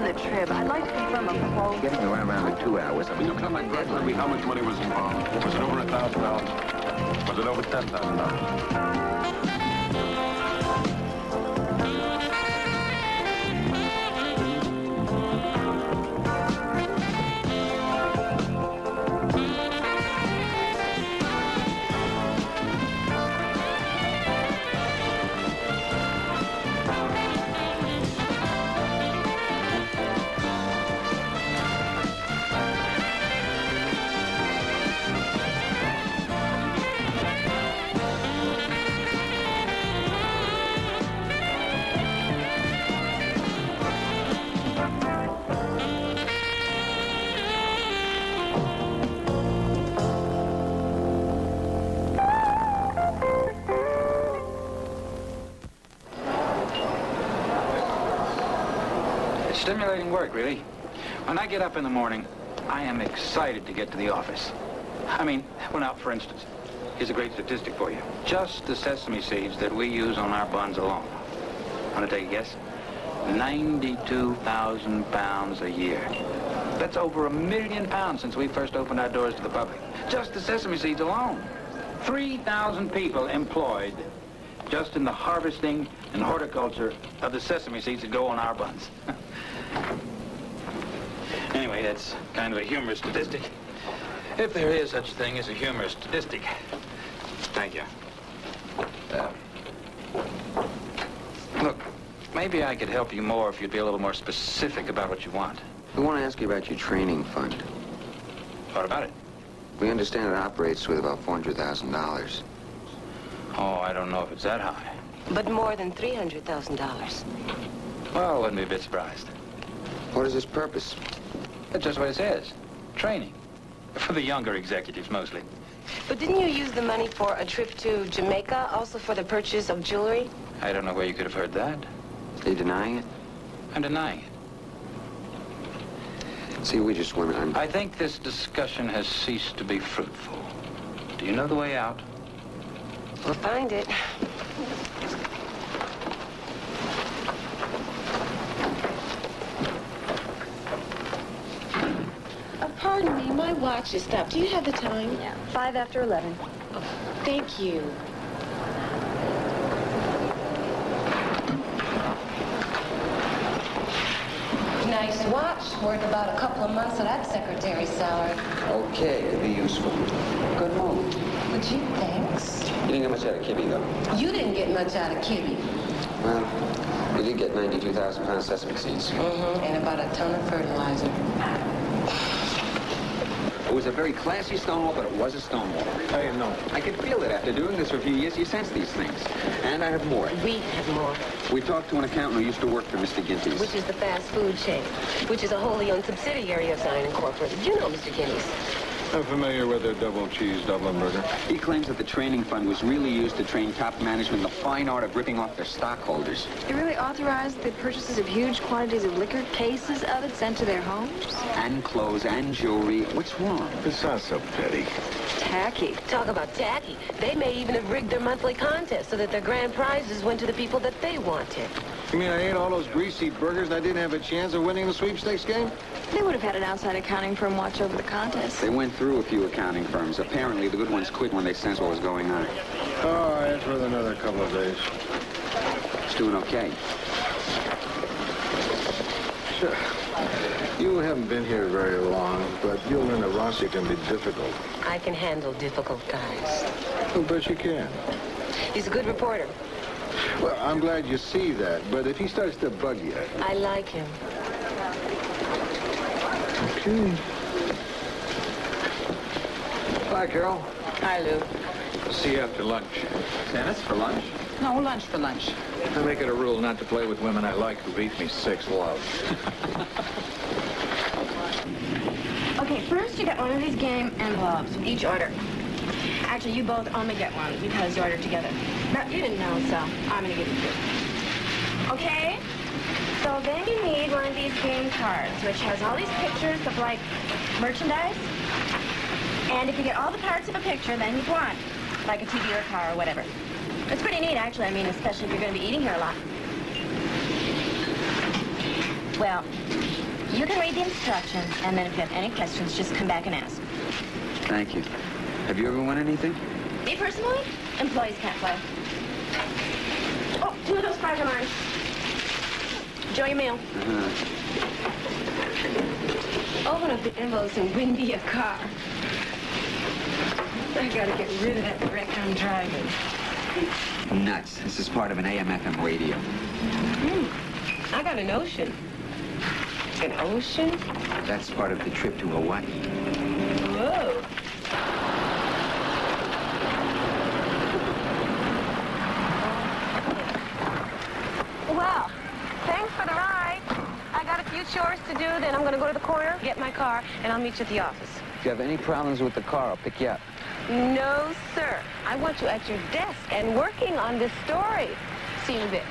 the trib. I'd like to confirm a quote. Getting around in 2 hours. I mean, You come and tell me how much money was involved. Was it over $1,000? Was it over $10,000? Stimulating work, really. When I get up in the morning, I am excited to get to the office. I mean, well now, for instance, here's a great statistic for you. Just the sesame seeds that we use on our buns alone. Want to take a guess? 92,000 pounds a year. That's over 1 million pounds since we first opened our doors to the public. Just the sesame seeds alone. 3,000 people employed just in the harvesting and horticulture of the sesame seeds that go on our buns. Anyway, that's kind of a humorous statistic. If there is such a thing as a humorous statistic. Thank you. Look, maybe I could help you more if you'd be a little more specific about what you want. We want to ask you about your training fund. What about it? We understand it operates with about $400,000. Oh, I don't know if it's that high. But more than $300,000. Well, I wouldn't be a bit surprised. What is its purpose? That's just what it says. Training. For the younger executives, mostly. But didn't you use the money for a trip to Jamaica, also for the purchase of jewelry? I don't know where you could have heard that. Are you denying it? I'm denying it. See, we just want to... I think this discussion has ceased to be fruitful. Do you know the way out? We'll find it. Pardon me, my watch is stopped. Do you have the time? Yeah, 5 after 11. Oh, thank you. Nice watch. Worth about a couple of months of that secretary's salary. Okay, could be useful. Good move. Gee, thanks. You didn't get much out of Kibby, though. You didn't get much out of Kibby. Well, we did get 92,000 pounds sesame seeds. And about a ton of fertilizer. It was a very classy Stonewall, but it was a Stonewall. I know. I could feel it after doing this for a few years. You sense these things. And I have more. We have more. We talked to an accountant who used to work for Mr. Ginty's. Which is the fast food chain, which is a wholly owned subsidiary of Zion Incorporated. You know Mr. Ginty's. I'm familiar with their double cheese Dublin burger. He claims that the training fund was really used to train top management in the fine art of ripping off their stockholders. It really authorized the purchases of huge quantities of liquor, cases of it sent to their homes. And clothes and jewelry. What's wrong? It's not so petty. Tacky. Talk about tacky. They may even have rigged their monthly contest so that their grand prizes went to the people that they wanted. You mean I ate all those greasy burgers and I didn't have a chance of winning the sweepstakes game? They would have had an outside accounting firm watch over the contest. They went through a few accounting firms. Apparently, the good ones quit when they sensed what was going on. Oh, it's worth another couple of days. It's doing okay. Sure. You haven't been here very long, but you'll learn that Rossi can be difficult. I can handle difficult guys. I'll bet you can. He's a good reporter. Well, I'm glad you see that, but if he starts to bug you... I like him. Okay. Bye, Carol. Hi, Lou. See you after lunch. Dennis, for lunch? No, lunch for lunch. I make it a rule not to play with women I like who beat me 6 love. Okay, first you get one of these game envelopes with each order. Actually, you both only get one because you ordered together. But you didn't know, so I'm gonna give you 2. Okay? So then you need one of these game cards, which has all these pictures of, like, merchandise. And if you get all the parts of a picture, then you've won. Like a TV or a car or whatever. It's pretty neat, actually. I mean, especially if you're going to be eating here a lot. Well, you can read the instructions, and then if you have any questions, just come back and ask. Thank you. Have you ever won anything? Me personally? Employees can't play. Oh, 2 of those fries are mine. Enjoy your meal. Open up the envelopes and win me a car. I gotta get rid of that wreck I'm driving. Nuts. This is part of an AM/FM radio. I got an ocean. An ocean? That's part of the trip to Hawaii. Whoa. Well, thanks for the ride. I got a few chores to do, then I'm going to go to the corner, get my car, and I'll meet you at the office. If you have any problems with the car, I'll pick you up. No, sir. I want you at your desk and working on this story. See you in a bit.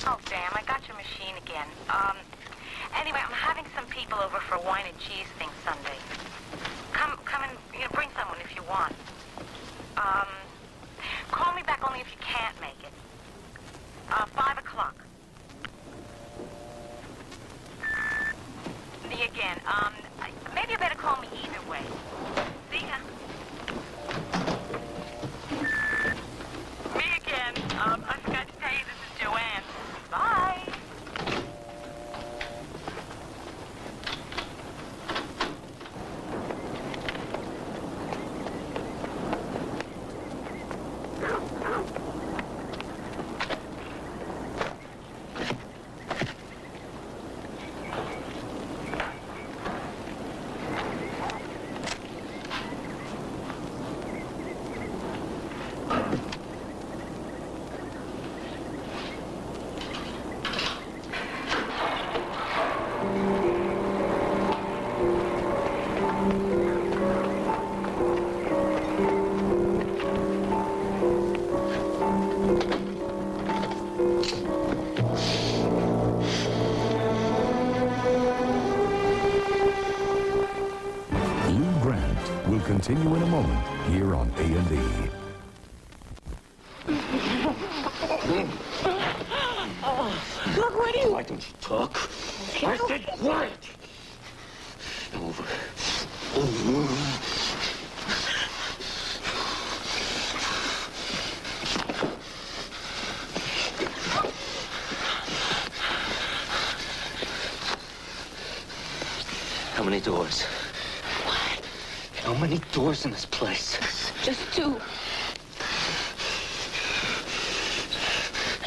Oh, damn, I got your machine again. Anyway, I'm having some people over for a wine and cheese thing Sunday. Come and, bring someone if you want. Call me back only if you can't make it. 5 o'clock. Me again. Maybe you better call me either way. See ya. Me again. I forgot to tell you this is Joanne. Bye. Continue in a moment here on A&E. Look, what do you... Why don't you talk? I said quiet. Over. How many doors? How many doors in this place? Just 2. Now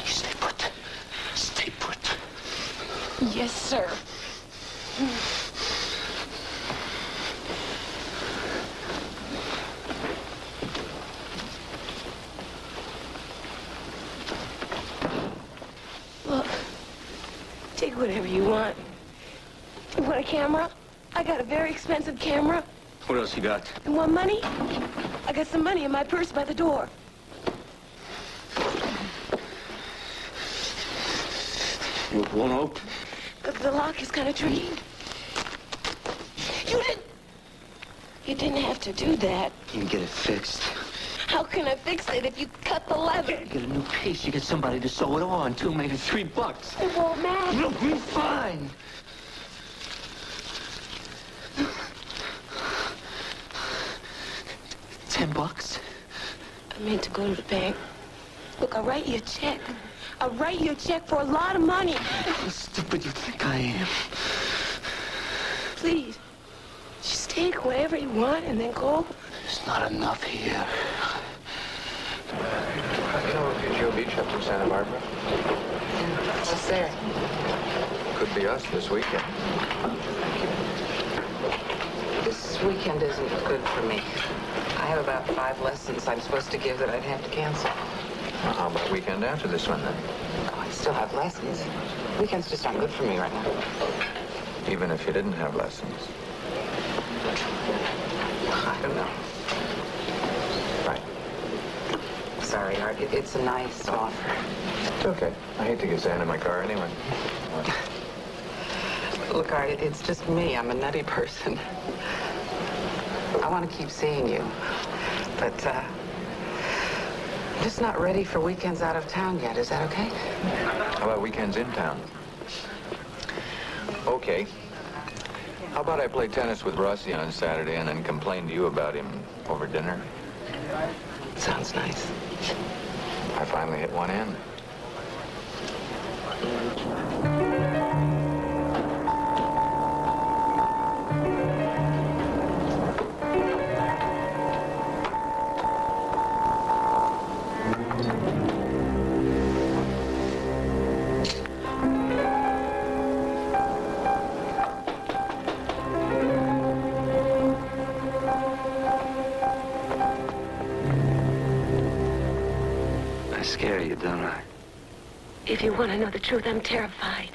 you stay put. Stay put. Yes, sir. Look, take whatever you want. You want a camera? I got a very expensive camera. What else you got? You want money? I got some money in my purse by the door. It won't open. Because the lock is kind of tricky. You didn't have to do that. You can get it fixed. How can I fix it if you cut the leather? You get a new piece. You get somebody to sew it on. 2, maybe $3. It won't matter. It'll be fine. $10? I meant to go to the bank. Look, I'll write you a check. I'll write you a check for a lot of money. How stupid you think I am. Please, just take whatever you want and then go. There's not enough here. You know Refugio Beach up in Santa Barbara? What's there? Could be us this weekend. This weekend isn't good for me. I have about 5 lessons I'm supposed to give that I'd have to cancel. Well, how about weekend after this one, then? Oh, I still have lessons. Weekends just aren't good for me right now. Even if you didn't have lessons. good now. Right. Sorry, Art. It's a nice offer. It's okay. I hate to get sand in my car anyway. Look, Art, it's just me. I'm a nutty person. I want to keep seeing you. But, I'm just not ready for weekends out of town yet. Is that okay? How about weekends in town? Okay. How about I play tennis with Rossi on Saturday and then complain to you about him over dinner? Sounds nice. I finally hit one end. I scare you, don't I? If you want to know the truth, I'm terrified.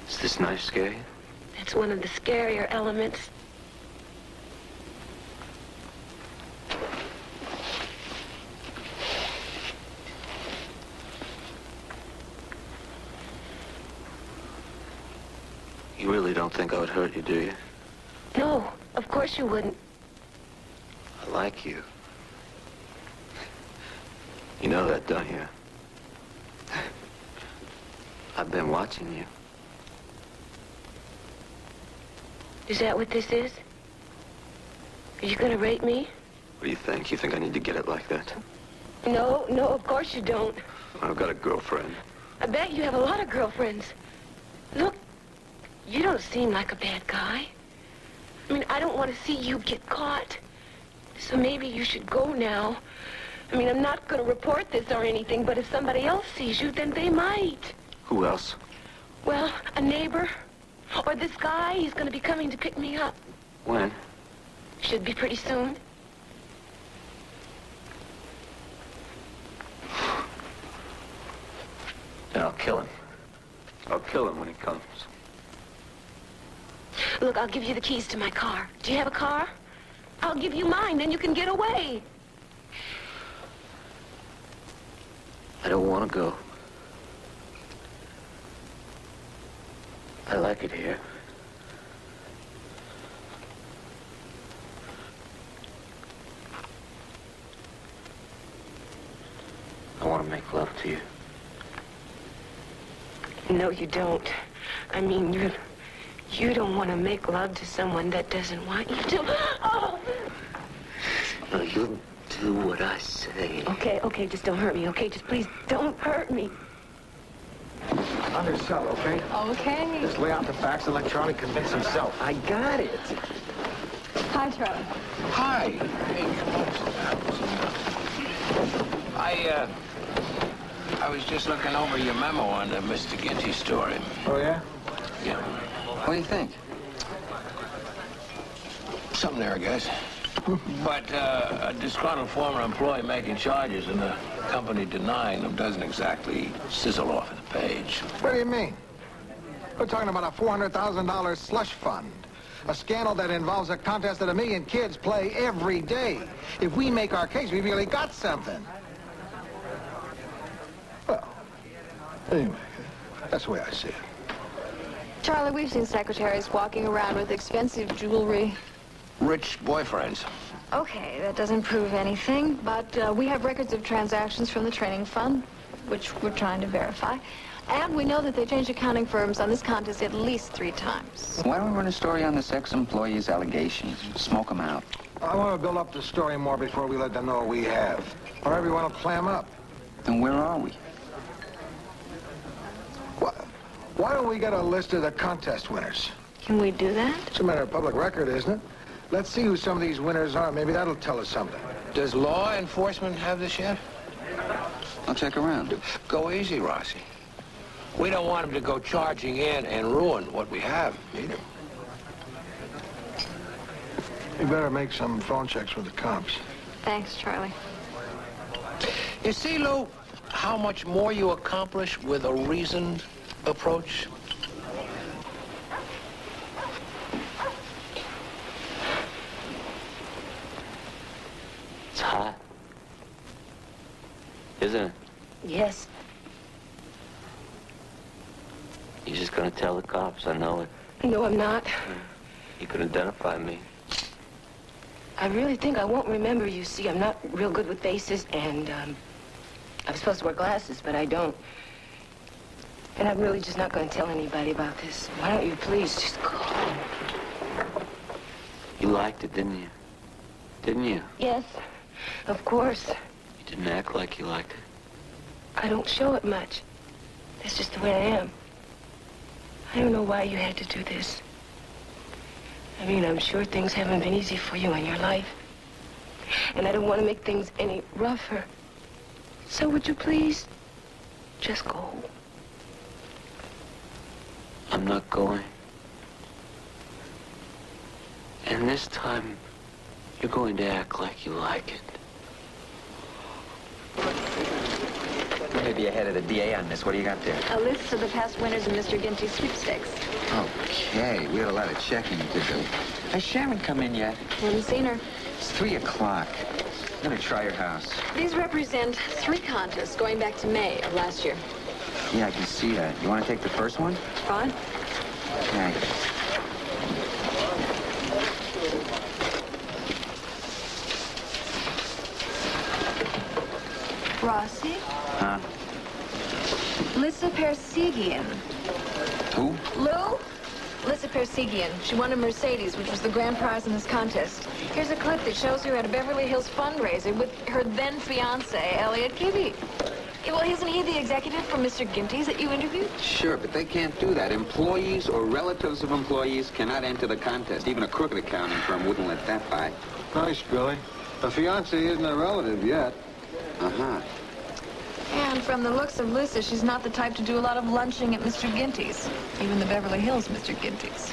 Is this knife scary? That's one of the scarier elements. You really don't think I would hurt you, do you? No, of course you wouldn't. I like you. You know that, don't you? I've been watching you. Is that what this is? Are you gonna rape me? What do you think? You think I need to get it like that? No, no, of course you don't. I've got a girlfriend. I bet you have a lot of girlfriends. Look, you don't seem like a bad guy. I mean, I don't want to see you get caught. So maybe you should go now. I mean, I'm not going to report this or anything, but if somebody else sees you, then they might. Who else? Well, a neighbor. Or this guy, he's going to be coming to pick me up. When? Should be pretty soon. Then I'll kill him. I'll kill him when he comes. Look, I'll give you the keys to my car. Do you have a car? I'll give you mine, then you can get away. I don't want to go. I like it here. I want to make love to you. No, you don't. I mean, you don't want to make love to someone that doesn't want you to. Oh! No, you'll do what I say. Okay, just don't hurt me, okay? Just please don't hurt me. Undersell, okay? Okay. Just lay out the facts and let Charlie convince himself. I got it. Hi, Charlie. Hi. Hey, I was just looking over your memo on the Mr. Ginty story. Oh, yeah? Yeah. What do you think? Something there, I guess. But a disgruntled former employee making charges and the company denying them doesn't exactly sizzle off of the page. What do you mean? We're talking about a $400,000 slush fund. A scandal that involves a contest that 1 million kids play every day. If we make our case, we really got something. Well, anyway, that's the way I see it. Charlie, we've seen secretaries walking around with expensive jewelry. Rich boyfriends. Okay, that doesn't prove anything, but we have records of transactions from the training fund, which we're trying to verify. And we know that they changed accounting firms on this contest at least 3 times. Why don't we run a story on this ex-employee's allegations? Smoke them out. I want to build up the story more before we let them know what we have. Or everyone will clam up. Then where are we? Why don't we get a list of the contest winners? Can we do that? It's a matter of public record, isn't it? Let's see who some of these winners are. Maybe that'll tell us something. Does law enforcement have this yet? I'll check around. Go easy, Rossi. We don't want them to go charging in and ruin what we have, either. You better make some phone checks with the cops. Thanks, Charlie. You see, Lou, how much more you accomplish with a reasoned approach? hot. Isn't it? Yes. You're just gonna tell the cops, I know it. No, I'm not. You could identify me. I really think I won't remember, you see. I'm not real good with faces, and, I'm supposed to wear glasses, but I don't. And I'm really just not going to tell anybody about this. Why don't you please just go? You liked it, didn't you? Didn't you? Yes, of course. You didn't act like you liked it. I don't show it much. That's just the way I am. I don't know why you had to do this. I mean, I'm sure things haven't been easy for you in your life. And I don't want to make things any rougher. So would you please just go? I'm not going. And this time, you're going to act like you like it. You may be ahead of the DA on this. What do you got there? A list of the past winners of Mr. Ginty's sweepstakes. Okay, we had a lot of checking to do. Has Sharon come in yet? Haven't seen her. It's 3 o'clock. I'm gonna try your house. These represent 3 contests going back to May of last year. Yeah, I can see that. You want to take the first one? Fine. Okay. Rossi? Huh? Lissa Persigian. Who? Lou? Lissa Persigian. She won a Mercedes, which was the grand prize in this contest. Here's a clip that shows her at a Beverly Hills fundraiser with her then-fiancé, Elliot Kibbe. Well, isn't he the executive for Mr. Ginty's that you interviewed? Sure, but they can't do that. Employees or relatives of employees cannot enter the contest. Even a crooked accounting firm wouldn't let that by. Nice, Billy. A fiancé isn't a relative yet. Uh-huh. And from the looks of Lissa, she's not the type to do a lot of lunching at Mr. Ginty's. Even the Beverly Hills Mr. Ginty's.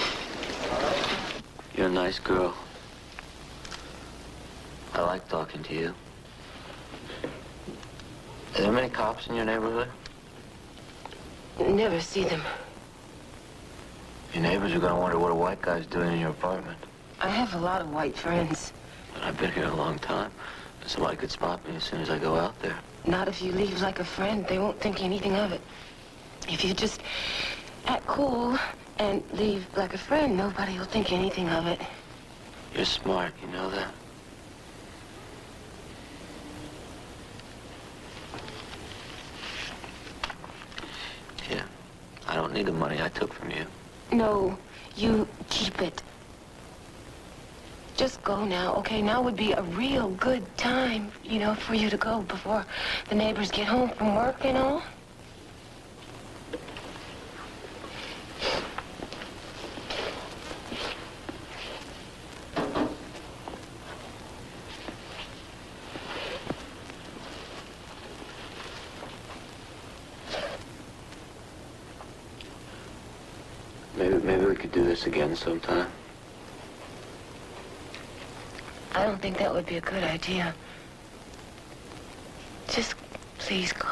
You're a nice girl. I like talking to you. Are there many cops in your neighborhood? Never see them. Your neighbors are gonna wonder what a white guy's doing in your apartment. I have a lot of white friends. But I've been here a long time. Somebody could spot me as soon as I go out there. Not if you leave like a friend. They won't think anything of it. If you just act cool and leave like a friend, nobody will think anything of it. You're smart, you know that? Yeah. I don't need the money I took from you. No, you keep it. Just go now, okay? Now would be a real good time, you know, for you to go before the neighbors get home from work and all. Maybe we could do this again sometime. I don't think that would be a good idea. Just please go.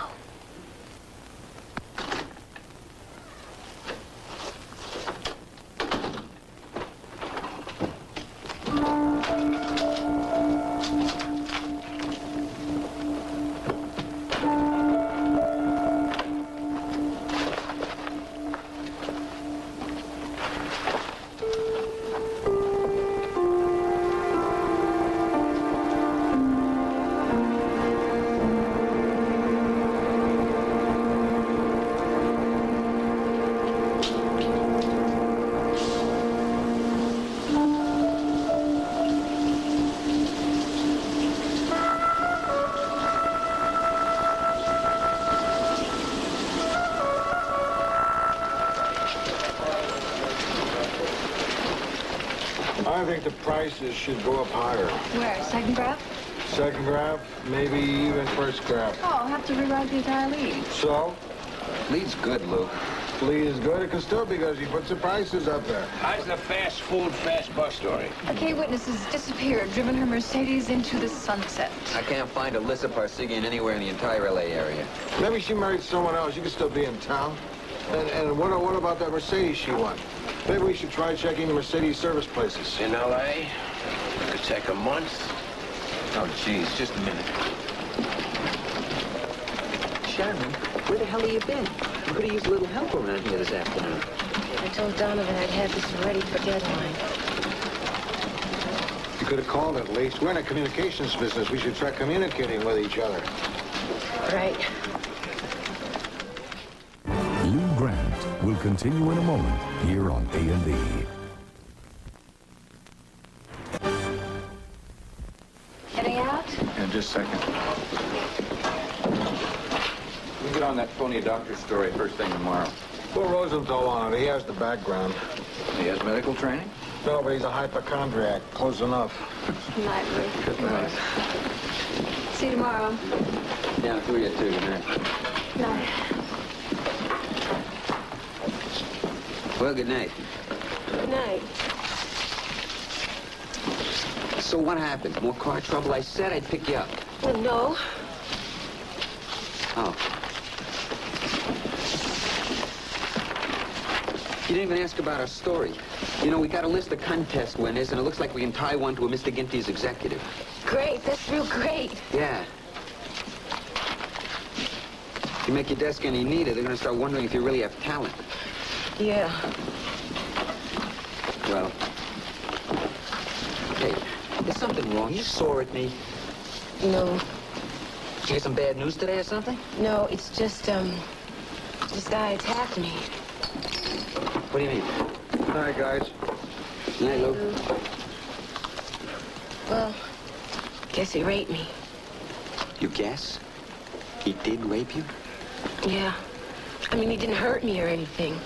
I think the prices should go up higher. Where? Second graph? Second graph, maybe even first graph. Oh, I'll have to rewrite the entire lead. So? Lead's good, Lou. Lead is good. It can still be because he puts the prices up there. How's the fast food, fast bus story? A K witness has disappeared, driven her Mercedes into the sunset. I can't find Alyssa Parsigian anywhere in the entire LA area. Maybe she married someone else. She could still be in town. And what about that Mercedes she won? Maybe we should try checking the Mercedes service places. In LA? It could take a month. Oh, geez, just a minute. Sharon, where the hell have you been? You could have used a little help around here this afternoon. I told Donovan I'd have this ready for deadline. You could have called at least. We're in a communications business. We should try communicating with each other. Right. Lou Grant will continue in a moment here on A&E. Heading out? In just a second. We'll get on that phony doctor story first thing tomorrow. Put Rosenthal on it. He has the background. He has medical training? No, but he's a hypochondriac. Close enough. Night, Lou. Good night. See you tomorrow. Yeah, through you too. Good night. Night. Well, good night. Good night. So what happened? More car trouble? I said I'd pick you up. Well, no. Oh. You didn't even ask about our story. You know, we got a list of contest winners, and it looks like we can tie one to a Mr. Ginty's executive. Great. That's real great. Yeah. If you make your desk any neater, they're going to start wondering if you really have talent. Yeah. Well, hey, there's something wrong. You sore at me. No. Did you get some bad news today or something? No, it's just, this guy attacked me. What do you mean? Hi, guys. Night, Lou. Well, guess he raped me. You guess? He did rape you? Yeah. I mean, he didn't hurt me or anything.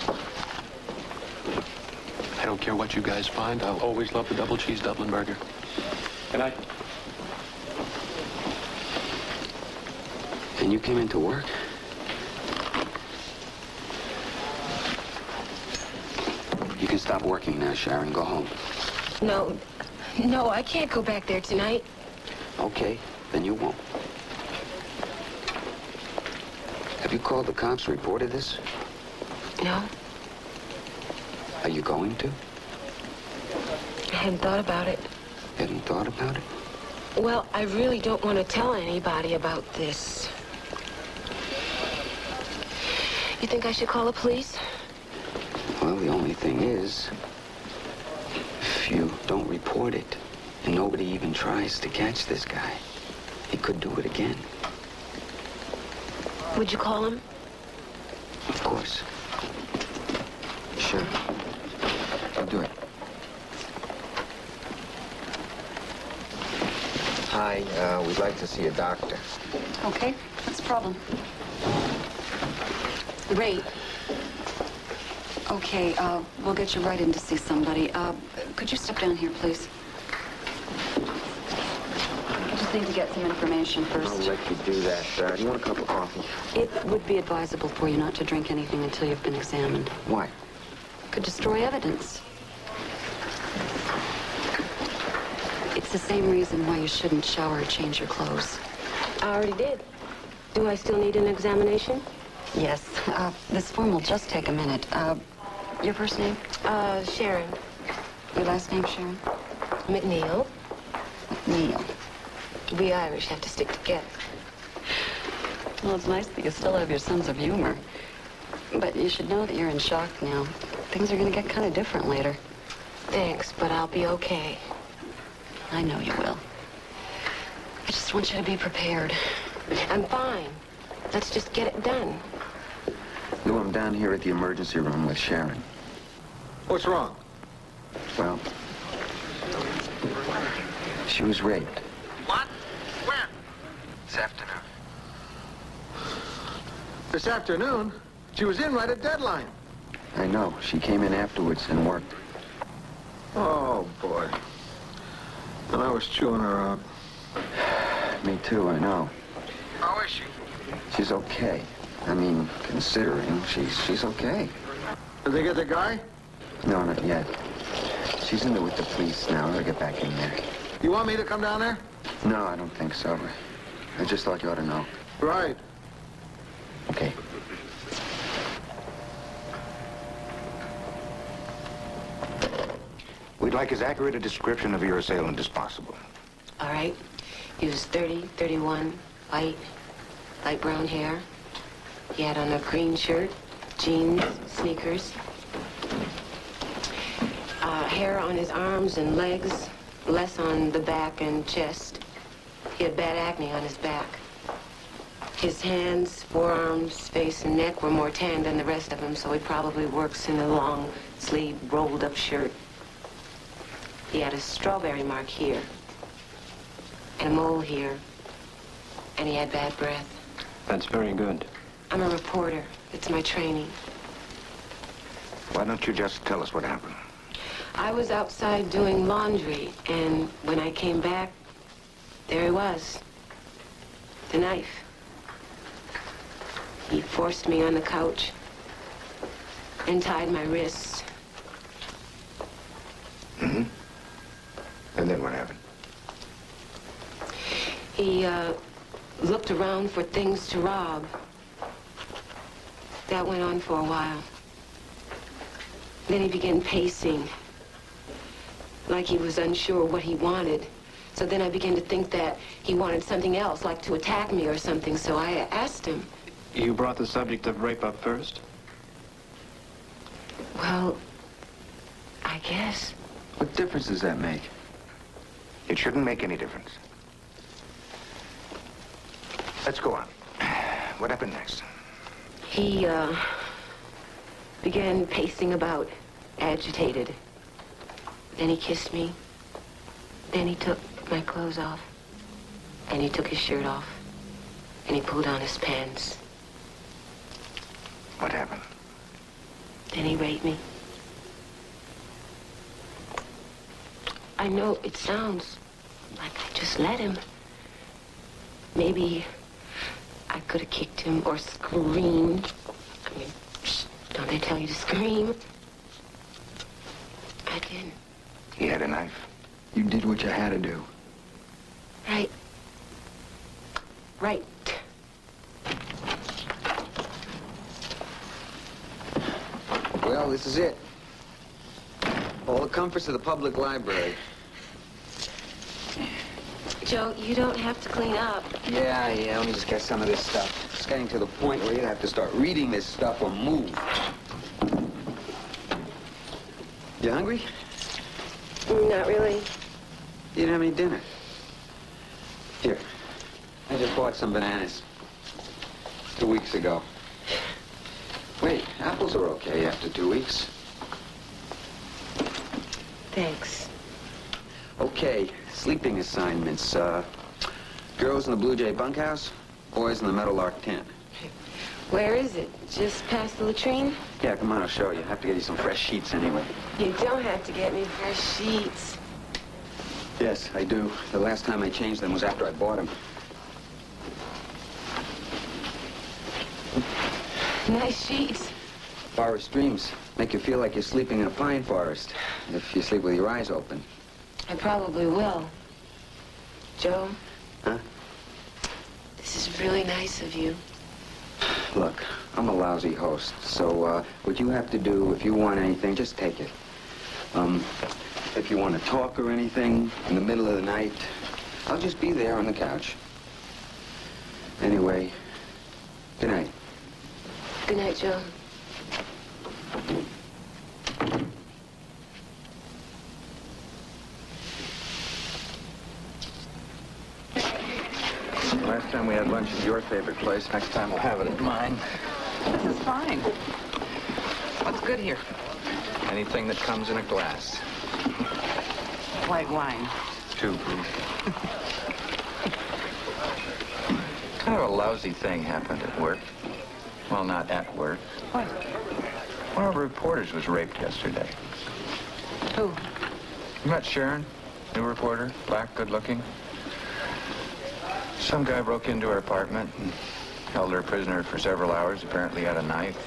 I don't care what you guys find. I'll always love the double cheese Dublin burger. Good night. And you came into work? You can stop working now, Sharon. Go home. No. No, I can't go back there tonight. Okay, then you won't. Have you called the cops, reported this? No. Are you going to? I hadn't thought about it. Hadn't thought about it? Well, I really don't want to tell anybody about this. You think I should call the police? Well, the only thing is, if you don't report it, and nobody even tries to catch this guy, he could do it again. Would you call him? Of course. Sure. I'll do it. Hi, we'd like to see a doctor. Okay, what's the problem? Rape. Okay, we'll get you right in to see somebody. Could you step down here, please? I just need to get some information first. I'll let you do that. Do you want a cup of coffee? It would be advisable for you not to drink anything until you've been examined. Why? Could destroy evidence. It's the same reason why you shouldn't shower or change your clothes. I already did. Do I still need an examination? Yes. This form will just take a minute. Your first name? Sharon. Your last name, Sharon? McNeil. Neil. We Irish have to stick together. Well, it's nice that you still have your sense of humor. But you should know that you're in shock now. Things are going to get kind of different later. Thanks, but I'll be okay. I know you will. I just want you to be prepared. I'm fine. Let's just get it done. Lou, I'm down here at the emergency room with Sharon. What's wrong? Well, she was raped. What? When? This afternoon. This afternoon? She was in right at deadline. I know. She came in afterwards and worked. Oh, boy. And I was chewing her out. Me too, I know. How is she? She's okay. I mean, considering, she's okay. Did they get the guy? No, not yet. She's in there with the police now. I'll get back in there. You want me to come down there? No, I don't think so. I just thought you ought to know. Right. Okay. We'd like as accurate a description of your assailant as possible. All right. He was 30, 31, white, light brown hair. He had on a green shirt, jeans, sneakers. Hair on his arms and legs, less on the back and chest. He had bad acne on his back. His hands, forearms, face, and neck were more tanned than the rest of him, so he probably works in a long sleeve, rolled up shirt. He had a strawberry mark here, and a mole here, and he had bad breath. That's very good. I'm a reporter. It's my training. Why don't you just tell us what happened? I was outside doing laundry, and when I came back, there he was. The knife. He forced me on the couch and tied my wrists. Mm-hmm. And then what happened? He, looked around for things to rob. That went on for a while. Then he began pacing, like he was unsure what he wanted. So then I began to think that he wanted something else, like to attack me or something, so I asked him. You brought the subject of rape up first? Well, I guess. What difference does that make? It shouldn't make any difference. Let's go on. What happened next? He, began pacing about, agitated. Then he kissed me. Then he took my clothes off. And he took his shirt off. And he pulled on his pants. What happened? Then he raped me. I know it sounds like I just let him. Maybe I could have kicked him or screamed. I mean, don't they tell you to scream? I didn't. He had a knife. You did what you had to do. Right. Right. Well, this is it. All the comforts of the public library. Joe, you don't have to clean up. Yeah, let me just get some of this stuff. It's getting to the point where you have to start reading this stuff or move. You hungry? Not really. You didn't have any dinner. Here, I just bought some bananas 2 weeks ago. Wait, apples are okay after 2 weeks. Thanks. Okay, sleeping assignments. Girls in the Blue Jay bunkhouse, boys in the Meadowlark tent. Where is it? Just past the latrine? Yeah, come on, I'll show you. I have to get you some fresh sheets anyway. You don't have to get me fresh sheets. Yes, I do. The last time I changed them was after I bought them. Nice sheets. Forest dreams make you feel like you're sleeping in a pine forest if you sleep with your eyes open. I probably will. Joe? Huh? This is really nice of you. Look, I'm a lousy host, so what you have to do, if you want anything, just take it. If you want to talk or anything in the middle of the night, I'll just be there on the couch. Anyway, good night. Good night, Joe. Last time we had lunch at your favorite place. Next time we'll have it at mine. This is fine. What's good here? Anything that comes in a glass. White wine. 2, please. Kind of a lousy thing happened at work. Well, not at work. What? One of our reporters was raped yesterday. Who? You met Sharon? New reporter, black, good-looking. Some guy broke into her apartment and held her prisoner for several hours, apparently had a knife.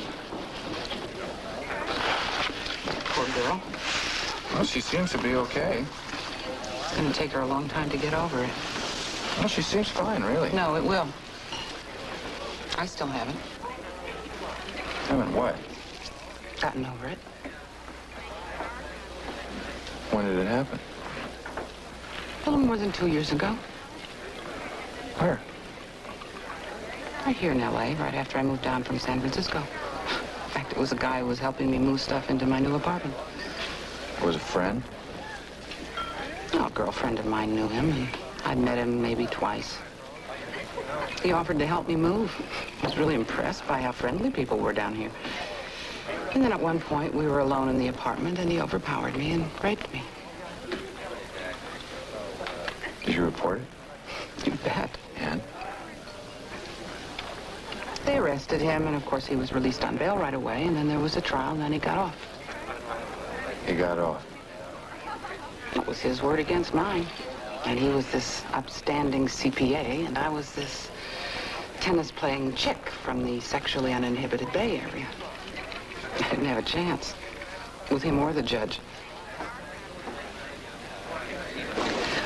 Poor girl. Well, she seems to be okay. It's going to take her a long time to get over it. Well, she seems fine, really. No, it will. I still haven't. Haven't what? Gotten over it. When did it happen? A little more than 2 years ago. Where? Right here in L.A., right after I moved down from San Francisco. In fact, it was a guy who was helping me move stuff into my new apartment. Was a friend? No, a girlfriend of mine knew him, and I'd met him maybe twice. He offered to help me move. I was really impressed by how friendly people were down here. And then at one point, we were alone in the apartment, and he overpowered me and raped me. Did you report it? You bet. And? They arrested him, and of course he was released on bail right away, and then there was a trial, and then he got off. He got off. That was his word against mine. And he was this upstanding CPA, and I was this tennis-playing chick from the sexually uninhibited Bay Area. I didn't have a chance with him or the judge.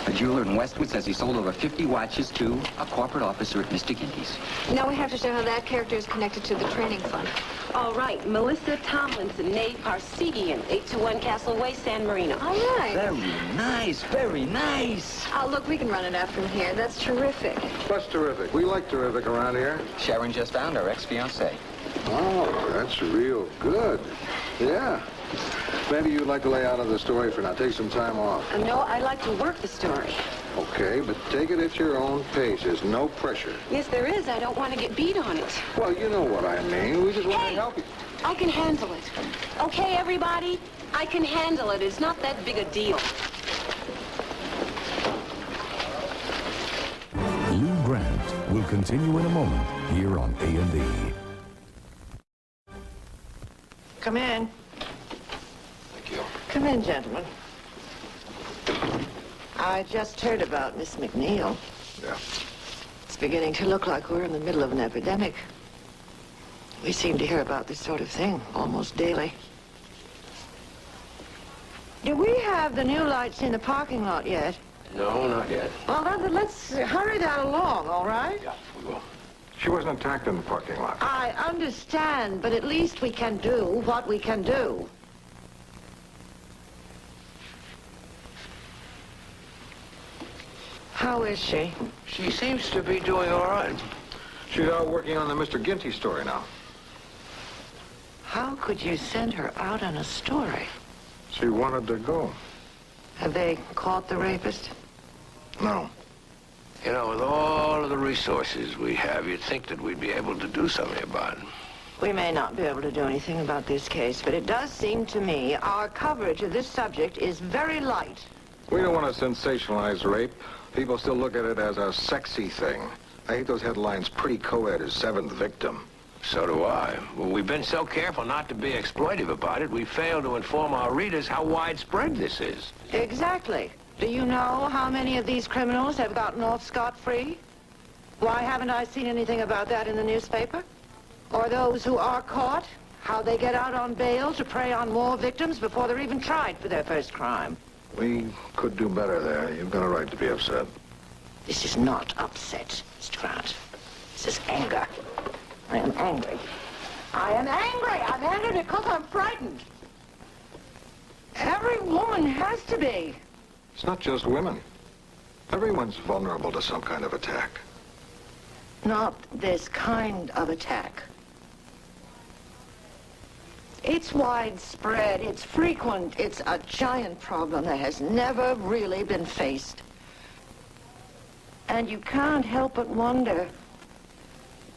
A jeweler in Westwood says he sold over 50 watches to a corporate officer at Mr. Ginty's. Now we have to show how that character is connected to the training fund. All right, Melissa Tomlinson, née Parsegian, 821 Castle Way, San Marino. All right. Very nice, very nice. Oh, look, we can run it out from here. That's terrific. What's terrific? We like terrific around here. Sharon just found our ex-fiancé. Oh, that's real good. Yeah. Maybe you'd like to lay out of the story for now. Take some time off. No, I like to work the story. Okay, but take it at your own pace. There's no pressure. Yes, there is. I don't want to get beat on it. Well, you know what I mean. We just want to help you. I can handle it. Okay, everybody? I can handle it. It's not that big a deal. Lou Grant will continue in a moment here on A&E. Come in. Thank you. Come in, gentlemen. I just heard about Miss McNeil. Yeah. It's beginning to look like we're in the middle of an epidemic. We seem to hear about this sort of thing almost daily. Do we have the new lights in the parking lot yet? No, not yet. Well, then let's hurry that along, all right? Yeah, we will. She wasn't attacked in the parking lot. I understand, but at least we can do what we can do. How is she? She seems to be doing all right. She's out working on the Mr. Ginty story now. How could you send her out on a story? She wanted to go. Have they caught the rapist? No. You know, with all of the resources we have, you'd think that we'd be able to do something about it. We may not be able to do anything about this case, but it does seem to me our coverage of this subject is very light. We don't want to sensationalize rape. People still look at it as a sexy thing. I hate those headlines, pretty co-ed as seventh victim. So do I. Well, we've been so careful not to be exploitive about it, we fail to inform our readers how widespread this is. Exactly. Do you know how many of these criminals have gotten off scot-free? Why haven't I seen anything about that in the newspaper? Or those who are caught, how they get out on bail to prey on more victims before they're even tried for their first crime. We could do better there. You've got a right to be upset. This is not upset, Mr. Grant. This is anger. I am angry. I am angry. I'm angry because I'm frightened. Every woman has to be. It's not just women. Everyone's vulnerable to some kind of attack. Not this kind of attack. It's widespread, it's frequent, it's a giant problem that has never really been faced. And you can't help but wonder,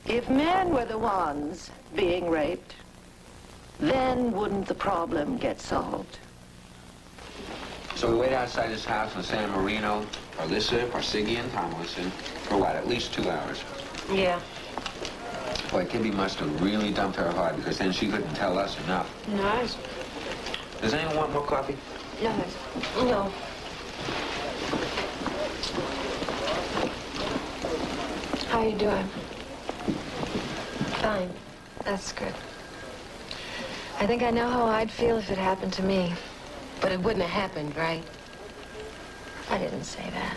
if men were the ones being raped, then wouldn't the problem get solved? So we wait outside his house in San Marino, Alyssa, Parsegian, Tomlinson, for what, at least 2 hours? Yeah. Boy, Kibby must have really dumped her hard, because then she couldn't tell us enough. Nice. Does anyone want more coffee? No, thanks. No. How you doing? Fine. That's good. I think I know how I'd feel if it happened to me. But it wouldn't have happened, right? I didn't say that.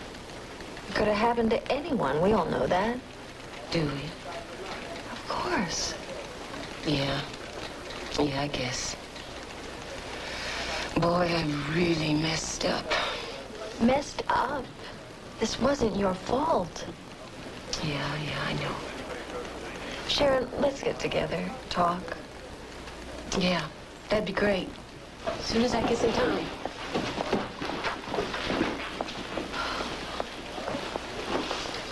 It could have happened to anyone. We all know that. Do we? Of course. Yeah. Yeah, I guess. Boy, I really messed up. Messed up? This wasn't your fault. Yeah, I know. Sharon, let's get together, talk. Yeah, that'd be great. As soon as I get some time.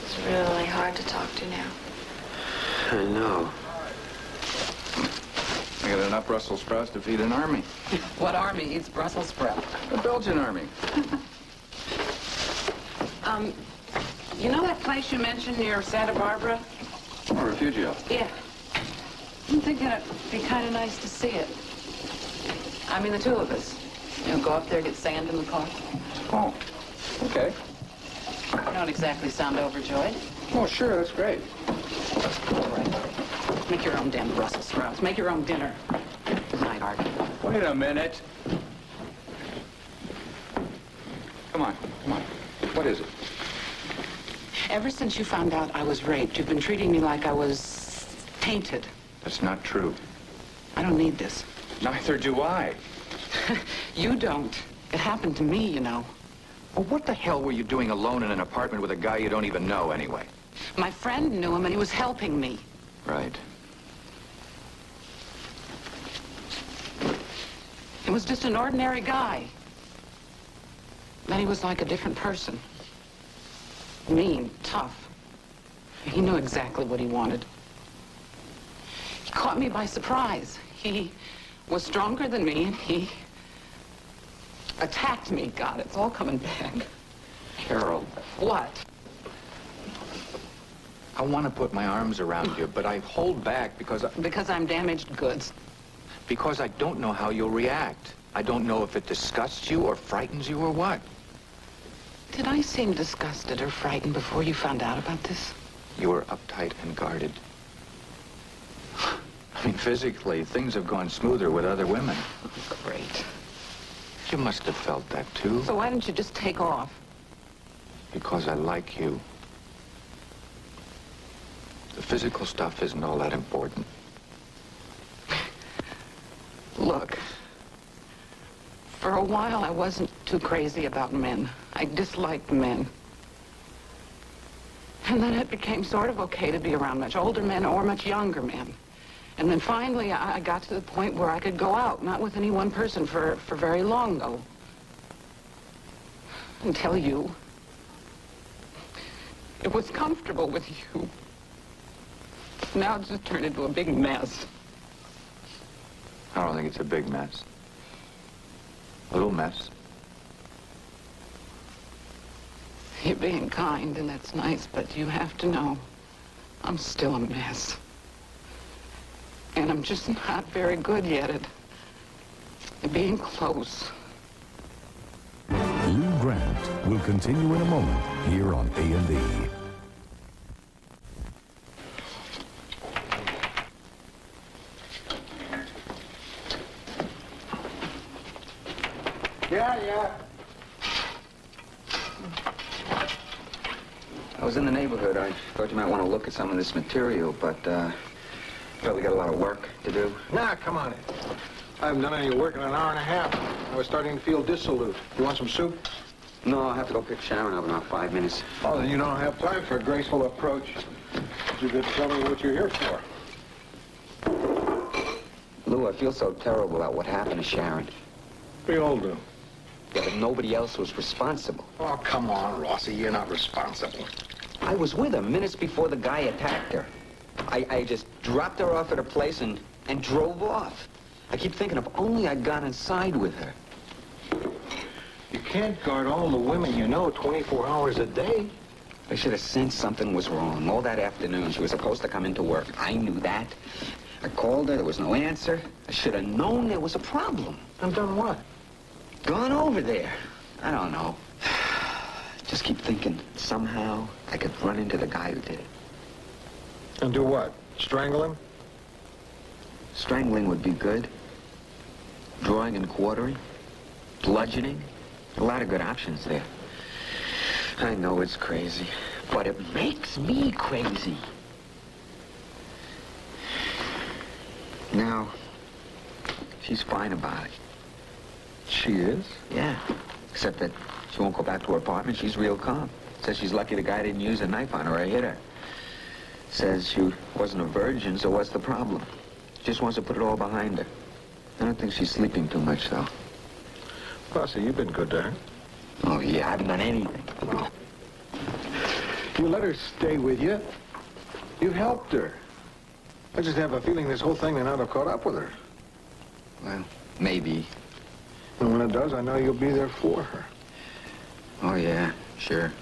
It's really hard to talk to now. I know. I got enough Brussels sprouts to feed an army. What army eats Brussels sprout? The Belgian army. You know that place you mentioned near Santa Barbara? Oh, Refugio. Yeah. I'm thinking it'd be kind of nice to see it. I mean, the two of us. You know, go up there, get sand in the car. Oh, okay. You don't exactly sound overjoyed. Oh, sure, that's great. All right. Make your own damn Brussels sprouts. Make your own dinner. Good night, Art. Wait a minute. Come on. What is it? Ever since you found out I was raped, you've been treating me like I was tainted. That's not true. I don't need this. Neither do I. You don't. It happened to me, you know. Well, what the hell were you doing alone in an apartment with a guy you don't even know anyway? My friend knew him, and he was helping me. Right. He was just an ordinary guy. Then he was like a different person. Mean, tough. He knew exactly what he wanted. He caught me by surprise. He was stronger than me, and he attacked me. God, it's all coming back. Carol. What? I want to put my arms around you, but I hold back because I'm damaged goods. Because I don't know how you'll react. I don't know if it disgusts you or frightens you or what. Did I seem disgusted or frightened before you found out about this? You were uptight and guarded. I mean, physically, things have gone smoother with other women. Great. You must have felt that, too. So why didn't you just take off? Because I like you. The physical stuff isn't all that important. Look, for a while I wasn't too crazy about men. I disliked men. And then it became sort of okay to be around much older men or much younger men. And then finally I got to the point where I could go out, not with any one person for very long, though. Until you. It was comfortable with you. Now it's just turned into a big mess. I don't think it's a big mess. A little mess. You're being kind, and that's nice, but you have to know I'm still a mess. And I'm just not very good yet at being close. Lou Grant will continue in a moment here on A&E. Yeah. I was in the neighborhood. I thought you might want to look at some of this material, but, we got a lot of work to do. Nah, come on in. I haven't done any work in an hour and a half. I was starting to feel dissolute. You want some soup? No, I'll have to go pick Sharon up in about 5 minutes. Oh, then you don't have time for a graceful approach. You could tell me what you're here for. Lou, I feel so terrible about what happened to Sharon. We all do. Yeah, but nobody else was responsible. Oh, come on, Rossi. You're not responsible. I was with her minutes before the guy attacked her. I just dropped her off at her place and drove off. I keep thinking if only I'd gone inside with her. You can't guard all the women you know 24 hours a day. I should have sensed something was wrong. All that afternoon, she was supposed to come into work. I knew that. I called her. There was no answer. I should have known there was a problem. And done what? Gone over there. I don't know. Just keep thinking somehow I could run into the guy who did it. And do what? Strangle him? Strangling would be good. Drawing and quartering. Bludgeoning. A lot of good options there. I know it's crazy, but it makes me crazy. Now, she's fine about it. She is? Yeah. Except that she won't go back to her apartment. She's real calm. Says she's lucky the guy didn't use a knife on her or hit her. Says she wasn't a virgin, so what's the problem? Just wants to put it all behind her. I don't think she's sleeping too much, though. Rossi, you've been good to her. Oh, yeah, I haven't done anything. Well, you let her stay with you. You've helped her. I just have a feeling this whole thing may not have caught up with her. Well, maybe. And when it does, I know you'll be there for her. Oh, yeah, sure.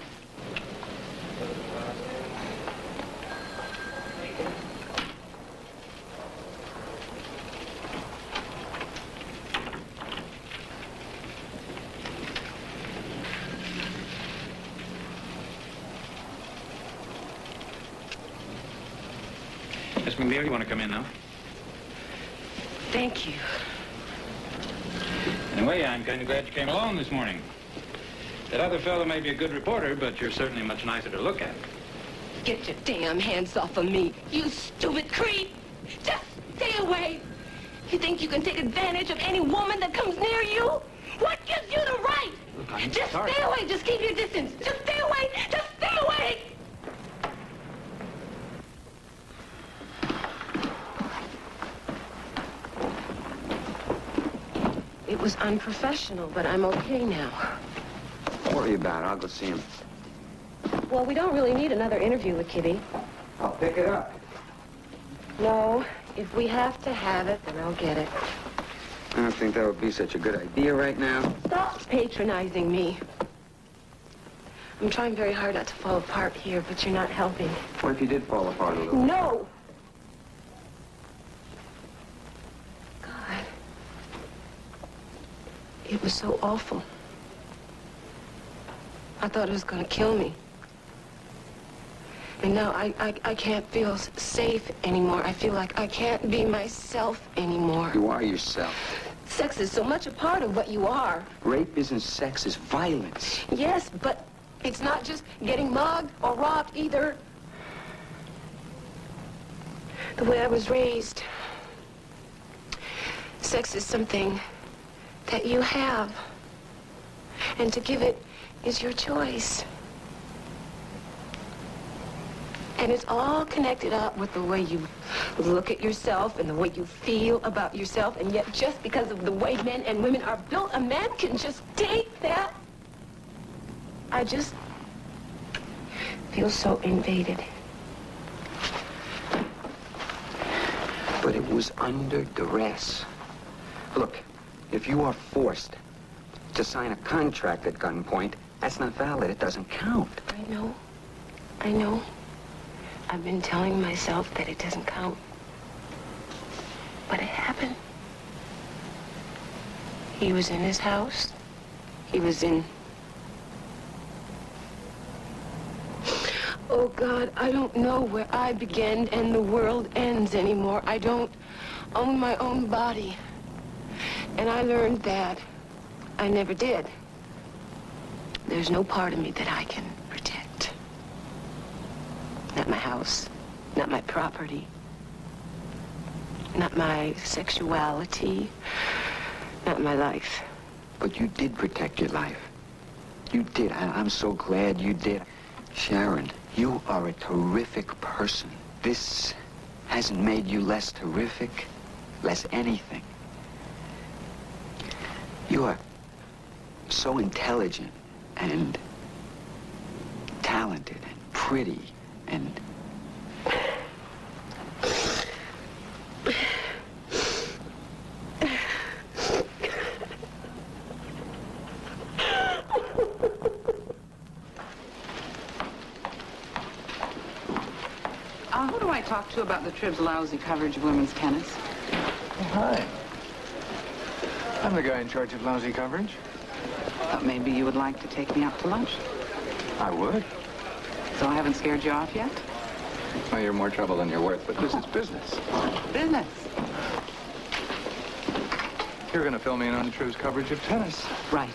Miss McNeil, you want to come in now? Thank you. Anyway, I'm kind of glad you came along this morning. That other fellow may be a good reporter, but you're certainly much nicer to look at. Get your damn hands off of me, you stupid creep! Just stay away! You think you can take advantage of any woman that comes near you? What gives you the right? Look, I'm Just sorry. stay away, just keep your distance. Just stay away, just stay away! It was unprofessional, but I'm okay now. Don't worry about it. I'll go see him. Well, we don't really need another interview with Kitty. I'll pick it up. No, if we have to have it, then I'll get it. I don't think that would be such a good idea right now. Stop patronizing me. I'm trying very hard not to fall apart here, but you're not helping. What if you did fall apart a little? No! God. It was so awful. I thought it was going to kill me. And now I can't feel safe anymore. I feel like I can't be myself anymore. You are yourself. Sex is so much a part of what you are. Rape isn't sex, it's violence. Yes, but it's not just getting mugged or robbed either. The way I was raised, sex is something that you have. And to give it is your choice. And it's all connected up with the way you look at yourself and the way you feel about yourself. And yet, just because of the way men and women are built, a man can just take that. I just feel so invaded. But it was under duress. Look, if you are forced to sign a contract at gunpoint, that's not valid. It doesn't count. I know. I know. I've been telling myself that it doesn't count. But it happened. He was in his house. He was in... Oh, God, I don't know where I began and the world ends anymore. I don't own my own body. And I learned that I never did. There's no part of me that I can protect. Not my house, not my property, not my sexuality, not my life. But you did protect your life. You did. I'm so glad you did. Sharon, you are a terrific person. This hasn't made you less terrific, less anything. You are so intelligent and talented and pretty and... Who do I talk to about the Trib's lousy coverage of women's tennis? Hi. I'm the guy in charge of lousy coverage. Thought maybe you would like to take me out to lunch. I would. So I haven't scared you off yet? Well, you're more trouble than you're worth, but this is business. Business. You're going to fill me in on the Trib's coverage of tennis. Right.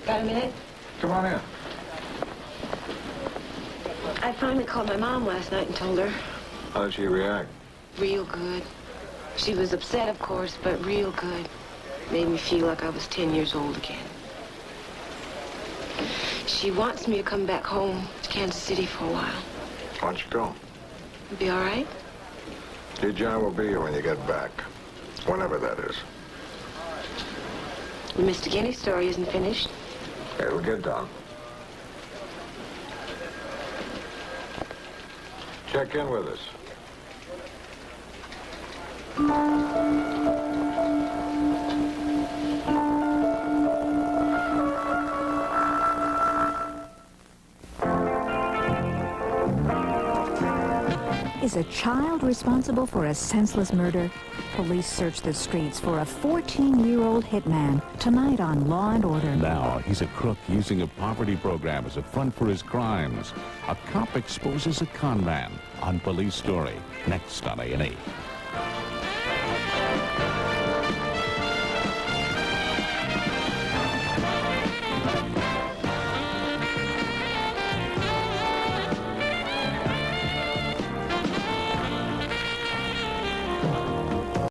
Got a minute? Come on in. I finally called my mom last night and told her. How did she react? Real good. She was upset, of course, but real good. Made me feel like I was 10 years old again. She wants me to come back home to Kansas City for a while. Why don't you go? Be all right? Your job will be here when you get back. Whenever that is. The Mr. Guinea story isn't finished. It'll get done. Check in with us. Is a child responsible for a senseless murder? Police search the streets for a 14-year-old hitman. Tonight on Law and Order. Now, he's a crook using a poverty program as a front for his crimes. A cop exposes a con man on Police Story. Next on A&E.